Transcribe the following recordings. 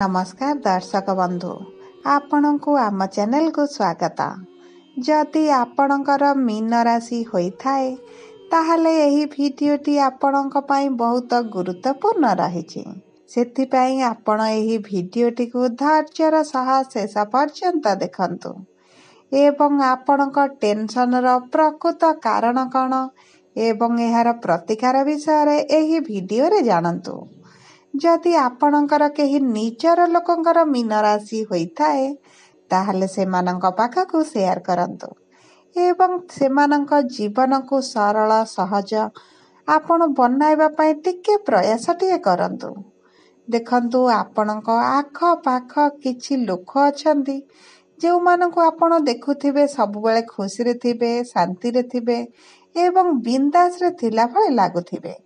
नमस्कार दर्शक बंधु आपणको आम चैनल को स्वागत। जदि आपणकर मीन राशि होइथाए ताहले एही भिडियोटी आपणक पई बहुत गुरुत्वपूर्ण रहिछि। सेथिपई आपण एही भिडियोटी को धैर्यर सह शेष पर्यंत देखंतु एवं आपणक टेंशन र प्रकृत कारण कण एवं एहार प्रतिकार विषय एही भिडियो रे जानंतु। जदि आपणकर केही निजर लोकंकर मीन राशि होइथाए ताहले सेमानंक पाखकु शेयर करंतु एवं सेमानंक जीवन को सरल सहज आपण बनाइबा पई टिके प्रयास टिके करंतु। देखंतु आपणक आख पाख किछि लोक अछंती जो मानकु आपण देखुथिबे सब बेले खुशी रे थिबे शांति रे थिबे एवं बिंदास रे थिला भले लागुथिबे।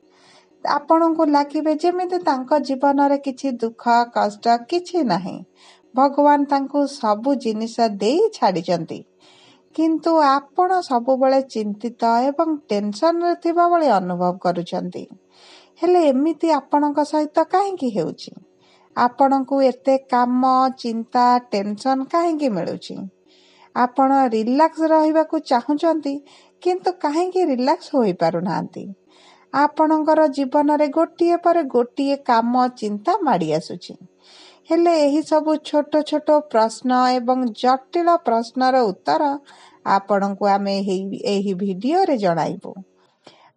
आपणको लागिबे जेमिति तांको जीवन रे किछि दुख कष्ट किछि नाही, भगवान तांको सबु जिनिस देई छाडिचंती किंतु आपण सबु बेले चिंतित एवं टेंशन रे थिबा बेले अनुभव करूचंती। हेले एमिति आपणको सहित काहेकि हेउची? आपणको एते काम चिंता टेंशन काहेकि मिलुची? आपण रिलैक्स रहिबाकू चाहुचंती किंतु काहेकि रिलैक्स होई पारु नांती? आपणकर जीवन रे गोटिए पर गोटिए काम चिंता माड़ी आसुची। हेले एही सब छोट छोट प्रश्न एवं जटिल प्रश्नर उत्तर आपणको आमे एही भिडियो रे जणाइबो।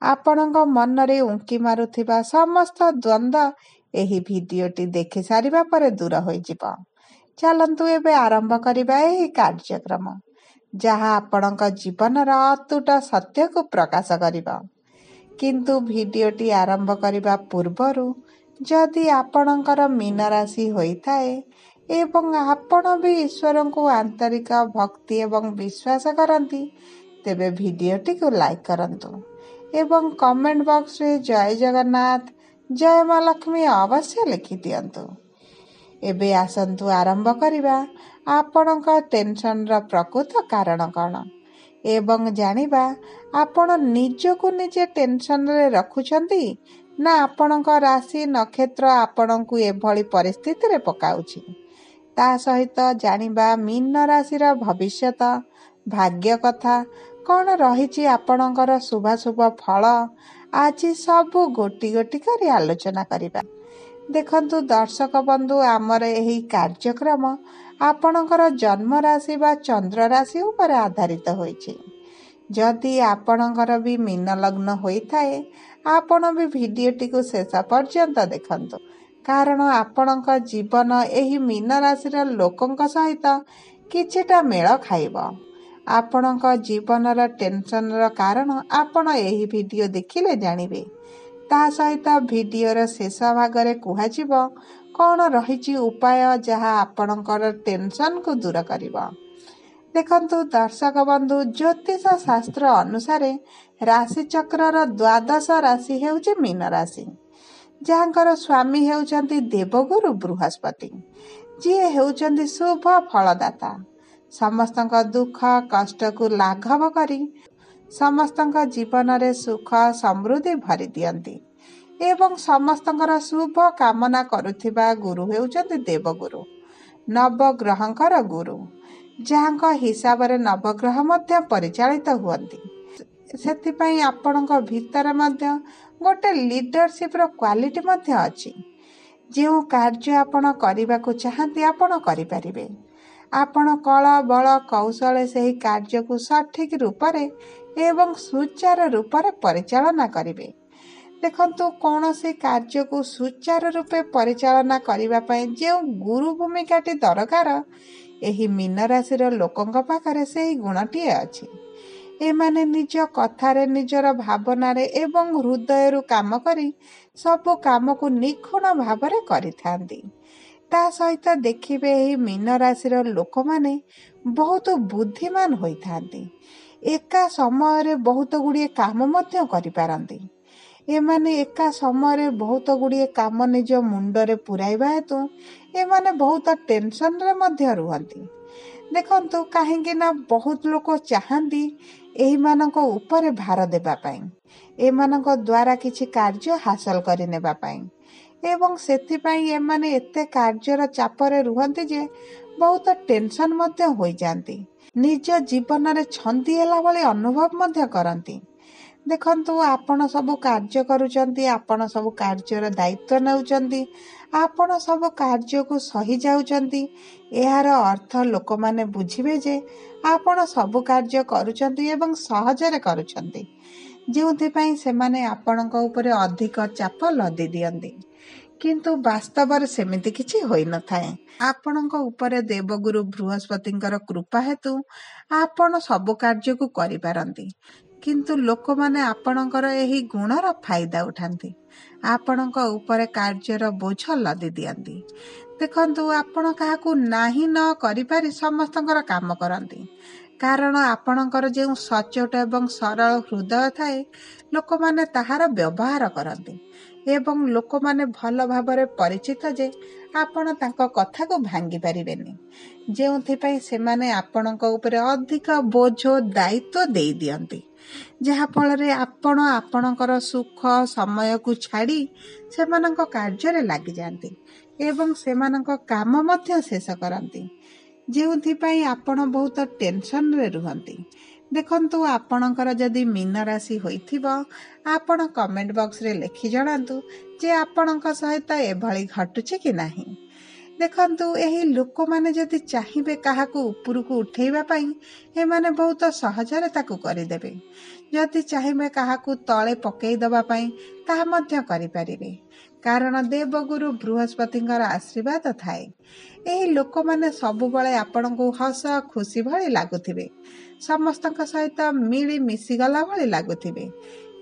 आपणक मन रे उंकी मारुथिबा समस्त द्वंद्व एही भिडियोटी देखि सारिबा पर दूर होई जिवो। चलंतु एबे आरंभ करिबा एही कार्यक्रम जहा आपणक जीवनर अतुट सत्य को प्रकाश करिबा। किंतु भिडियोटी आरंभ करिबा पूर्वरु जदि आपणकर मीन राशि होइथाए एवं आपण भी ईश्वर को आंतरिक भक्ति एवं विश्वास करंती तेबे भिडियोटी को लाइक करंतु एवं कमेंट बॉक्स रे जय जगन्नाथ जय मां लक्ष्मी अवश्य लिखि दियंतु। एबे आसंतु आरंभ करिबा आपणक टेंशन र प्रकृत कारण कण एवं जानिबा आपण निजको निजे टेंशन रे रखुछंती ना आपणक राशि नक्षत्र आपणकू एभली परिस्थिति रे पकाउछि। ता सहित जानिबा मीन राशि रा भविष्यत भाग्य कथा कौन रहिछि आपणकर शुभाशुभ फल आज सबु गोटी गोटी करी आलोचना करिबा। देखंतु दर्शक बंधु आमर एही कार्यक्रम आपणकर जन्म राशि बा चंद्र राशि उपर आधारित होइछि। जदि आपणकर भी मीन लग्न होइथाए आपण भी भिडियोटी को शेष पर्यंत देखंतु कारण आपणक जीवन एही मीन राशि रा लोकंक सहित किछिटा मेल खाइबो। आपणक जीवनर टेंशन र कारण आपण एही भिडियो देखिले जानिबे। ता सहित भिडियोर शेष भाग रे कुहाजिबो कौन रहिछि उपाय जहा आपणकर टेंशन को दूर करिबो। देखंतु दर्शक बंधु ज्योतिष शास्त्र अनुसार राशि चक्रर द्वादश राशि हेउछि मीन राशि जहाँकर स्वामी हेउछंती देवगुरु बृहस्पति जी हेउछंती शुभ फलदाता समस्तक दुख कष्ट को लाघव करी समस्तक जीवन रे सुख समृद्धि भरी दियंती एवं समस्तकर शुभ कामना करुथिबा गुरु हेउछंती देवगुरु नवग्रहंकर गुरु जहाँक हिसाब रे नवग्रह मध्य परिचालित हुअंती। सेथिपई आपणक भितर मध्य गोटे लीडरशिप रो क्वालिटी मध्य अछि जेउ कार्य आपण करिबा को चाहंती आपण करि परिबे। आपण कला बल कौशल सेही कार्य को सठिक रूप रे एवं सुचारू रूप रे परिचालना करिबे। देखंतु कोनोसी कार्य को सुचारू रूपे परिचालना करिबा पई जेउ गुरु भूमिकाटी दरकार एही मीन राशि रो लोकंक पाखरे सेही गुणटी अछि। एमाने निज कथारे निजर भावना रे एवं हृदय रु काम करी सब काम को निखुण भावरे करिथांती। ता सहित देखिबे एही मीन राशि रो लोक माने बहुत बुद्धिमान होइथांती एका समय रे बहुत गुड़िए काम मध्य करि पारंती। एमाने एका समय रे बहुत गुड़िए काम निज मुंड रे पुराइबा हेतु एमाने बहुत टेंशन रे मध्य रुहंती। देखंतु काहेकि ना बहुत लोक चाहंती एही मानक ऊपर भार देबा पई एमानक द्वारा किछि कार्य हासिल करि नेबा पई ଏବଂ ସେଥିପାଇଁ ଏମାନେ ଏତେ କାର୍ଯ୍ୟର ଚାପରେ ରୁହନ୍ତି ଯେ ବହୁତ ଟେନସନ୍ ମଧ୍ୟ ହୋଇଯାନ୍ତି। ନିଜ ଜୀବନରେ ଛନ୍ଦି ହେଲା ଭଳି ଅନୁଭବ ମଧ୍ୟ କରନ୍ତି। ଦେଖନ୍ତୁ, ଆପଣ ସବୁ କାର୍ଯ୍ୟ କରୁଛନ୍ତି, ଆପଣ ସବୁ କାର୍ଯ୍ୟର ଦାୟିତ୍ୱ ନେଉଛନ୍ତି, ଆପଣ ସବୁ କାର୍ଯ୍ୟକୁ ସହି ଯାଉଛନ୍ତି। ଏହାର ଅର୍ଥ ଲୋକମାନେ ବୁଝିବେ ଯେ ଆପଣ ସବୁ କାର୍ଯ୍ୟ କରୁଛନ୍ତି ଏବଂ ସହଜରେ କରୁଛନ୍ତି, ଯେଉଁଥିପାଇଁ ସେମାନେ ଆପଣଙ୍କ ଉପରେ ଅଧିକ ଚାପ ଲଦି ଦିଅନ୍ତି। କିନ୍ତୁ ବାସ୍ତବରେ ସେମିତି କିଛି ହୋଇନଥାଏ। ଆପଣଙ୍କ ଉପରେ ଦେବଗୁରୁ ବୃହସ୍ପତିଙ୍କର କୃପା ହେତୁ ଆପଣ ସବୁ କାର୍ଯ୍ୟକୁ କରିପାରନ୍ତି। କିନ୍ତୁ ଲୋକମାନେ ଆପଣଙ୍କର ଏହି ଗୁଣର ଫାଇଦା ଉଠାନ୍ତି, ଆପଣଙ୍କ ଉପରେ କାର୍ଯ୍ୟର ବୋଝ ଲଦି ଦିଅନ୍ତି। ଦେଖନ୍ତୁ, ଆପଣ କାହାକୁ ନାହିଁ ନ କରିପାରି ସମସ୍ତଙ୍କର କାମ କରନ୍ତି, କାରଣ ଆପଣଙ୍କର ଯେଉଁ ସଚ୍ଚୋଟ ଏବଂ ସରଳ ହୃଦୟ ଥାଏ, ଲୋକମାନେ ତାହାର ବ୍ୟବହାର କରନ୍ତି ଏବଂ ଲୋକମାନେ ଭଲ ଭାବରେ ପରିଚିତ ଯେ ଆପଣ ତାଙ୍କ କଥାକୁ ଭାଙ୍ଗି ପାରିବେନି, ଯେଉଁଥିପାଇଁ ସେମାନେ ଆପଣଙ୍କ ଉପରେ ଅଧିକ ବୋଝ ଦାୟିତ୍ୱ ଦେଇ ଦିଅନ୍ତି, ଯାହାଫଳରେ ଆପଣ ଆପଣଙ୍କର ସୁଖ ସମୟକୁ ଛାଡ଼ି ସେମାନଙ୍କ କାର୍ଯ୍ୟରେ ଲାଗିଯାଆନ୍ତି ଏବଂ ସେମାନଙ୍କ କାମ ମଧ୍ୟ ଶେଷ କରନ୍ତି, ଯେଉଁଥିପାଇଁ ଆପଣ ବହୁତ ଟେନସନରେ ରୁହନ୍ତି। ଦେଖନ୍ତୁ, ଆପଣଙ୍କର ଯଦି ମୀନ ରାଶି ହୋଇଥିବ, ଆପଣ କମେଣ୍ଟ ବକ୍ସରେ ଲେଖି ଜଣାନ୍ତୁ ଯେ ଆପଣଙ୍କ ସହିତ ଏଭଳି ଘଟୁଛି କି ନାହିଁ। ଦେଖନ୍ତୁ, ଏହି ଲୋକମାନେ ଯଦି ଚାହିଁବେ କାହାକୁ ଉପରକୁ ଉଠେଇବା ପାଇଁ, ଏମାନେ ବହୁତ ସହଜରେ ତାକୁ କରିଦେବେ। ଯଦି ଚାହିଁବେ କାହାକୁ ତଳେ ପକେଇ ଦେବା ପାଇଁ, ତାହା ମଧ୍ୟ କରିପାରିବେ, କାରଣ ଦେବଗୁରୁ ବୃହସ୍ପତିଙ୍କର ଆଶୀର୍ବାଦ ଥାଏ। ଏହି ଲୋକମାନେ ସବୁବେଳେ ଆପଣଙ୍କୁ ହସ ଖୁସି ଭଳି ଲାଗୁଥିବେ, ସମସ୍ତଙ୍କ ସହିତ ମିଳି ମିଶିଗଲା ଭଳି ଲାଗୁଥିବେ,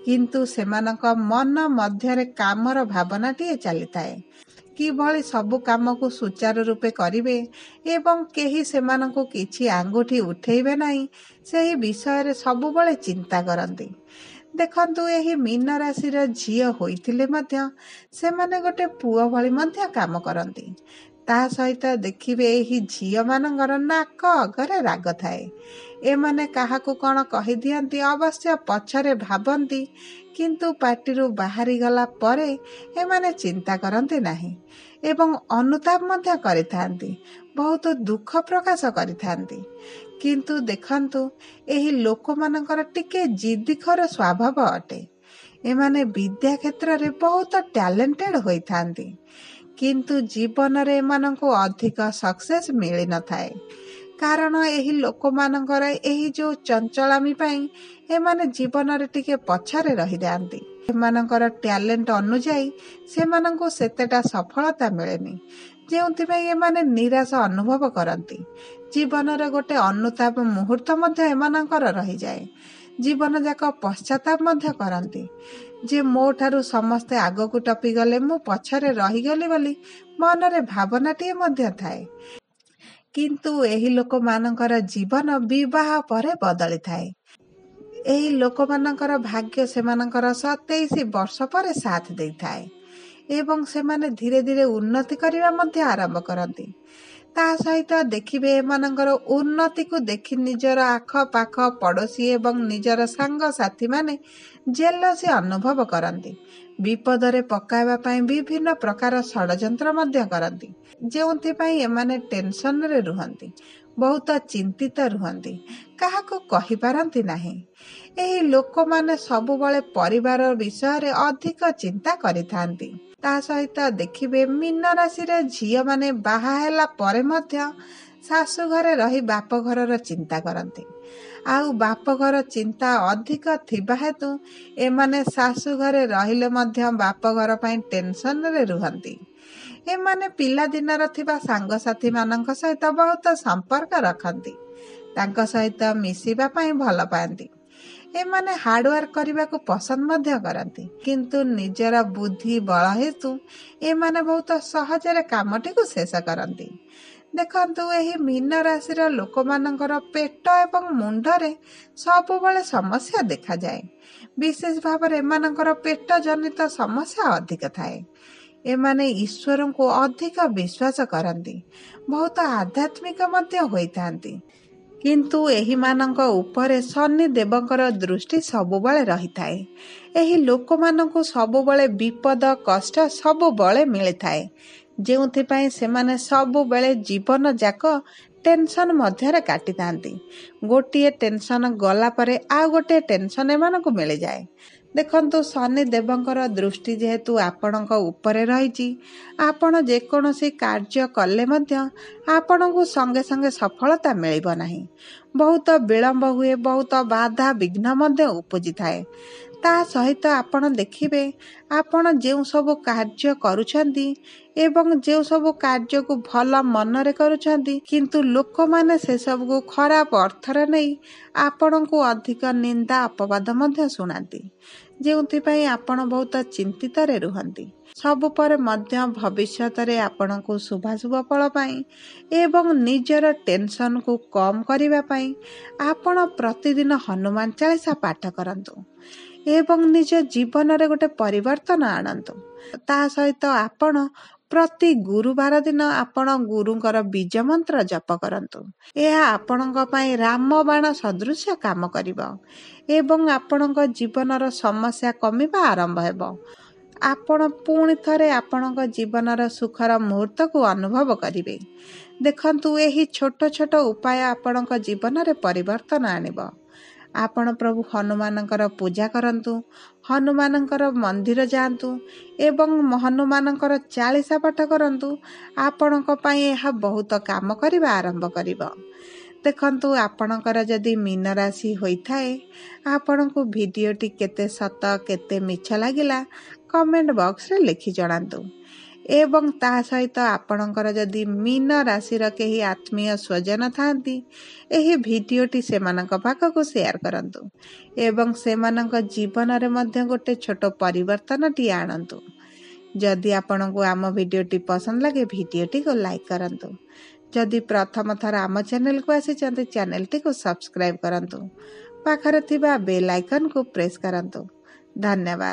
କିନ୍ତୁ ସେମାନଙ୍କ ମନ ମଧ୍ୟରେ କାମର ଭାବନାଟିଏ ଚାଲିଥାଏ। କିଭଳି ସବୁ କାମକୁ ସୁଚାରୁ ରୂପେ କରିବେ ଏବଂ କେହି ସେମାନଙ୍କୁ କିଛି ଆଙ୍ଗୁଠି ଉଠେଇବେ ନାହିଁ, ସେହି ବିଷୟରେ ସବୁବେଳେ ଚିନ୍ତା କରନ୍ତି। ଦେଖନ୍ତୁ, ଏହି ମୀନ ରାଶିର ଝିଅ ହୋଇଥିଲେ ମଧ୍ୟ ସେମାନେ ଗୋଟେ ପୁଅ ଭଳି ମଧ୍ୟ କାମ କରନ୍ତି। ତା ସହିତ ଦେଖିବେ, ଏହି ଝିଅମାନଙ୍କର ନାକ ଅଗରେ ରାଗ ଥାଏ। ଏମାନେ କାହାକୁ କ'ଣ କହିଦିଅନ୍ତି, ଅବଶ୍ୟ ପଛରେ ଭାବନ୍ତି, କିନ୍ତୁ ପାଟିରୁ ବାହାରିଗଲା ପରେ ଏମାନେ ଚିନ୍ତା କରନ୍ତି ନାହିଁ ଏବଂ ଅନୁତାପ ମଧ୍ୟ କରିଥାନ୍ତି, ବହୁତ ଦୁଃଖ ପ୍ରକାଶ କରିଥାନ୍ତି। କିନ୍ତୁ ଦେଖନ୍ତୁ, ଏହି ଲୋକମାନଙ୍କର ଟିକେ ଜିଦ୍ଦିଖୋର ସ୍ୱଭାବ ଅଟେ। ଏମାନେ ବିଦ୍ୟା କ୍ଷେତ୍ରରେ ବହୁତ ଟ୍ୟାଲେଣ୍ଟେଡ୍ ହୋଇଥାନ୍ତି, କିନ୍ତୁ ଜୀବନରେ ଏମାନଙ୍କୁ ଅଧିକ ସକ୍ସେସ୍ ମିଳିନଥାଏ, କାରଣ ଏହି ଲୋକମାନଙ୍କର ଏହି ଯେଉଁ ଚଞ୍ଚଳାମୀ ପାଇଁ ଏମାନେ ଜୀବନରେ ଟିକେ ପଛରେ ରହିଯାଆନ୍ତି। ସେମାନଙ୍କର ଟ୍ୟାଲେଣ୍ଟ ଅନୁଯାୟୀ ସେମାନଙ୍କୁ ସେତେଟା ସଫଳତା ମିଳେନି, ଯେଉଁଥିପାଇଁ ଏମାନେ ନିରାଶ ଅନୁଭବ କରନ୍ତି। ଜୀବନରେ ଗୋଟେ ଅନୁତାପ ମୁହୂର୍ତ୍ତ ମଧ୍ୟ ଏମାନଙ୍କର ରହିଯାଏ। ଜୀବନ ଯାକ ପଶ୍ଚାତାପ ମଧ୍ୟ କରନ୍ତି ଯେ ମୋ ଠାରୁ ସମସ୍ତେ ଆଗକୁ ଟପିଗଲେ, ମୁଁ ପଛରେ ରହିଗଲି ବୋଲି ମନରେ ଭାବନାଟିଏ ମଧ୍ୟ ଥାଏ। କିନ୍ତୁ ଏହି ଲୋକମାନଙ୍କର ଜୀବନ ବିବାହ ପରେ ବଦଳିଥାଏ। ଏହି ଲୋକମାନଙ୍କର ଭାଗ୍ୟ ସେମାନଙ୍କର 27 ବର୍ଷ ପରେ ସାଥ ଦେଇଥାଏ ଏବଂ ସେମାନେ ଧୀରେ ଧୀରେ ଉନ୍ନତି କରିବା ମଧ୍ୟ ଆରମ୍ଭ କରନ୍ତି। ତା ସହିତ ଦେଖିବେ, ଏମାନଙ୍କର ଉନ୍ନତିକୁ ଦେଖି ନିଜର ଆଖପାଖ ପଡ଼ୋଶୀ ଏବଂ ନିଜର ସାଙ୍ଗସାଥୀମାନେ ଜେଲସି ଅନୁଭବ କରନ୍ତି। ବିପଦରେ ପକାଇବା ପାଇଁ ବିଭିନ୍ନ ପ୍ରକାର ଷଡ଼ଯନ୍ତ୍ର ମଧ୍ୟ କରନ୍ତି, ଯେଉଁଥିପାଇଁ ଏମାନେ ଟେନସନରେ ରୁହନ୍ତି, ବହୁତ ଚିନ୍ତିତ ରୁହନ୍ତି, କାହାକୁ କହିପାରନ୍ତି ନାହିଁ। ଏହି ଲୋକମାନେ ସବୁବେଳେ ପରିବାର ବିଷୟରେ ଅଧିକ ଚିନ୍ତା କରିଥାନ୍ତି। ତା ସହିତ ଦେଖିବେ, ମୀନ ରାଶିର ଝିଅମାନେ ବାହା ହେଲା ପରେ ମଧ୍ୟ ଶାଶୁଘରେ ରହି ବାପଘରର ଚିନ୍ତା କରନ୍ତି, ଆଉ ବାପଘର ଚିନ୍ତା ଅଧିକ ଥିବା ହେତୁ ଏମାନେ ଶାଶୁଘରେ ରହିଲେ ମଧ୍ୟ ବାପଘର ପାଇଁ ଟେନସନରେ ରୁହନ୍ତି। ଏମାନେ ପିଲାଦିନର ଥିବା ସାଙ୍ଗସାଥୀମାନଙ୍କ ସହିତ ବହୁତ ସମ୍ପର୍କ ରଖନ୍ତି, ତାଙ୍କ ସହିତ ମିଶିବା ପାଇଁ ଭଲ ପାଆନ୍ତି। ଏମାନେ ହାର୍ଡୱାର୍କ କରିବାକୁ ପସନ୍ଦ ମଧ୍ୟ କରନ୍ତି, କିନ୍ତୁ ନିଜର ବୁଦ୍ଧି ବଳ ହେତୁ ଏମାନେ ବହୁତ ସହଜରେ କାମଟିକୁ ଶେଷ କରନ୍ତି। ଦେଖନ୍ତୁ, ଏହି ମୀନ ରାଶିର ଲୋକମାନଙ୍କର ପେଟ ଏବଂ ମୁଣ୍ଡରେ ସବୁବେଳେ ସମସ୍ୟା ଦେଖାଯାଏ। ବିଶେଷ ଭାବରେ ଏମାନଙ୍କର ପେଟ ଜନିତ ସମସ୍ୟା ଅଧିକ ଥାଏ। ଏମାନେ ଈଶ୍ୱରଙ୍କୁ ଅଧିକ ବିଶ୍ୱାସ କରନ୍ତି, ବହୁତ ଆଧ୍ୟାତ୍ମିକ ମଧ୍ୟ ହୋଇଥାନ୍ତି, କିନ୍ତୁ ଏହିମାନଙ୍କ ଉପରେ ଶନି ଦେବଙ୍କର ଦୃଷ୍ଟି ସବୁବେଳେ ରହିଥାଏ। ଏହି ଲୋକମାନଙ୍କୁ ସବୁବେଳେ ବିପଦ କଷ୍ଟ ସବୁବେଳେ ମିଳିଥାଏ, ଯେଉଁଥିପାଇଁ ସେମାନେ ସବୁବେଳେ ଜୀବନ ଯାକ ଟେନସନ୍ ମଧ୍ୟରେ କାଟିଥାନ୍ତି। ଗୋଟିଏ ଟେନସନ୍ ଗଲା ପରେ ଆଉ ଗୋଟିଏ ଟେନସନ୍ ଏମାନଙ୍କୁ ମିଳିଯାଏ। ଦେଖନ୍ତୁ, ଶନି ଦେବଙ୍କର ଦୃଷ୍ଟି ଯେହେତୁ ଆପଣଙ୍କ ଉପରେ ରହିଛି, ଆପଣ ଯେକୌଣସି କାର୍ଯ୍ୟ କଲେ ମଧ୍ୟ ଆପଣଙ୍କୁ ସଙ୍ଗେ ସଙ୍ଗେ ସଫଳତା ମିଳିବ ନାହିଁ। ବହୁତ ବିଳମ୍ବ ହୁଏ, ବହୁତ ବାଧା ବିଘ୍ନ ମଧ୍ୟ ଉପୁଜିଥାଏ। ତା ସହିତ ଆପଣ ଦେଖିବେ, ଆପଣ ଯେଉଁ ସବୁ କାର୍ଯ୍ୟ କରୁଛନ୍ତି ଏବଂ ଯେଉଁ ସବୁ କାର୍ଯ୍ୟକୁ ଭଲ ମନରେ କରୁଛନ୍ତି, କିନ୍ତୁ ଲୋକମାନେ ସେସବୁକୁ ଖରାପ ଅର୍ଥରେ ନେଇ ଆପଣଙ୍କୁ ଅଧିକ ନିନ୍ଦା ଅପବାଦ ମଧ୍ୟ ଶୁଣାନ୍ତି, ଯେଉଁଥିପାଇଁ ଆପଣ ବହୁତ ଚିନ୍ତିତରେ ରୁହନ୍ତି। ସବୁ ପରେ ମଧ୍ୟ ଭବିଷ୍ୟତରେ ଆପଣଙ୍କୁ ଶୁଭାଶୁଭ ଫଳ ପାଇଁ ଏବଂ ନିଜର ଟେନସନକୁ କମ୍ କରିବା ପାଇଁ ଆପଣ ପ୍ରତିଦିନ ହନୁମାନ ଚାଳିଶା ପାଠ କରନ୍ତୁ ଏବଂ ନିଜ ଜୀବନରେ ଗୋଟେ ପରିବର୍ତ୍ତନ ଆଣନ୍ତୁ। ତା ସହିତ ଆପଣ ପ୍ରତି ଗୁରୁବାର ଦିନ ଆପଣ ଗୁରୁଙ୍କର ବୀଜ ମନ୍ତ୍ର ଜପ କରନ୍ତୁ। ଏହା ଆପଣଙ୍କ ପାଇଁ ରାମବାଣ ସଦୃଶ କାମ କରିବ ଏବଂ ଆପଣଙ୍କ ଜୀବନର ସମସ୍ୟା କମିବା ଆରମ୍ଭ ହେବ। ଆପଣ ପୁଣି ଥରେ ଆପଣଙ୍କ ଜୀବନର ସୁଖର ମୁହୂର୍ତ୍ତକୁ ଅନୁଭବ କରିବେ। ଦେଖନ୍ତୁ, ଏହି ଛୋଟ ଛୋଟ ଉପାୟ ଆପଣଙ୍କ ଜୀବନରେ ପରିବର୍ତ୍ତନ ଆଣିବ। ଆପଣ ପ୍ରଭୁ ହନୁମାନଙ୍କର ପୂଜା କରନ୍ତୁ, ହନୁମାନଙ୍କର ମନ୍ଦିର ଯାଆନ୍ତୁ ଏବଂ ହନୁମାନଙ୍କର ଚାଳିଶା ପାଠ କରନ୍ତୁ। ଆପଣଙ୍କ ପାଇଁ ଏହା ବହୁତ କାମ କରିବା ଆରମ୍ଭ କରିବ। ଦେଖନ୍ତୁ, ଆପଣଙ୍କର ଯଦି ମୀନ ରାଶି ହୋଇଥାଏ, ଆପଣଙ୍କୁ ଭିଡ଼ିଓଟି କେତେ ସତ କେତେ ମିଛ ଲାଗିଲା କମେଣ୍ଟ ବକ୍ସରେ ଲେଖି ଜଣାନ୍ତୁ ଏବଂ ତା ସହିତ ଆପଣଙ୍କର ଯଦି ମୀନ ରାଶିର କେହି ଆତ୍ମୀୟ ସ୍ୱଜନ ଥାଆନ୍ତି, ଏହି ଭିଡ଼ିଓଟି ସେମାନଙ୍କ ପାଖକୁ ସେୟାର କରନ୍ତୁ ଏବଂ ସେମାନଙ୍କ ଜୀବନରେ ମଧ୍ୟ ଗୋଟେ ଛୋଟ ପରିବର୍ତ୍ତନଟିଏ ଆଣନ୍ତୁ। ଯଦି ଆପଣଙ୍କୁ ଆମ ଭିଡ଼ିଓଟି ପସନ୍ଦ ଲାଗେ, ଭିଡ଼ିଓଟିକୁ ଲାଇକ୍ କରନ୍ତୁ। ଯଦି ପ୍ରଥମ ଥର ଆମ ଚ୍ୟାନେଲକୁ ଆସିଛନ୍ତି, ଚ୍ୟାନେଲଟିକୁ ସବସ୍କ୍ରାଇବ୍ କରନ୍ତୁ। ପାଖରେ ଥିବା ବେଲ୍ ଆଇକନକୁ ପ୍ରେସ୍ କରନ୍ତୁ। ଧନ୍ୟବାଦ।